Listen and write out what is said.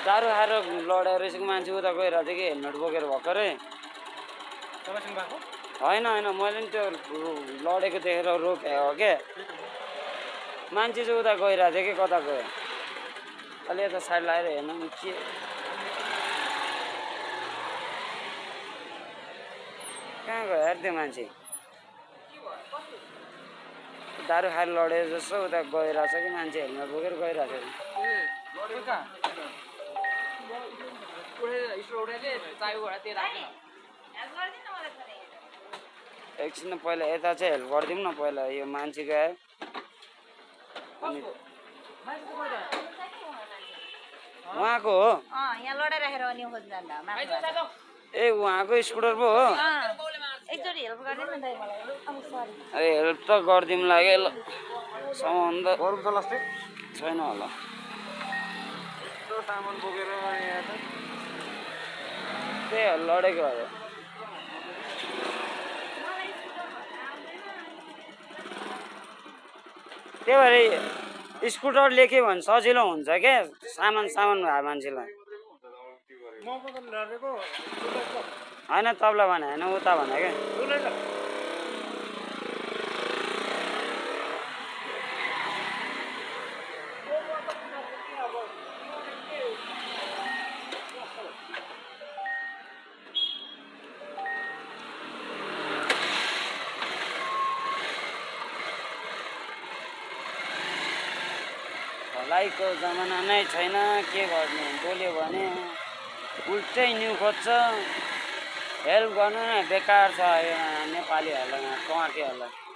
दारू खाएर लडेर रहेछ मान्छे उता गइरहेको थियो कि हेलमेट बोकेर भर्खरै होइन होइन मैले नि त्यो लडेको देखेर रोके हो क्या मान्छे चाहिँ उता गइरहेको थियो कि कता गयो अलि यता साइड लगाएर हेर्नु नि के कहाँ गयो यार त्यो मान्छे दारू खाएर लडेर जस्तो उता गइरहेछ कि मान्छे हेलमेट बोकेर गइरहेको थियो एकछिन पहिला यता चाहिँ हेल्प गरिदिउँ न पहिला यो मान्छे गयो उहाँको हो ए उहाँको स्कुटर पो हो अरे हेल्प त गरिदिउँ लाग्यो ल सामान त छैन होला त्यही हो लडेको हो त्यही भएर स्कुटर लेख्यो भने सजिलो हुन्छ क्या सामान भए मान्छेलाई होइन तपाईँलाई भने होइन उता भने क्या भलाइको जमाना नै छैन के गर्ने बोल्यो भने उल्टै न्यु खोज्छ हेल्प गर्नु नै बेकार छ यो नेपालीहरूलाई टोकेहरूलाई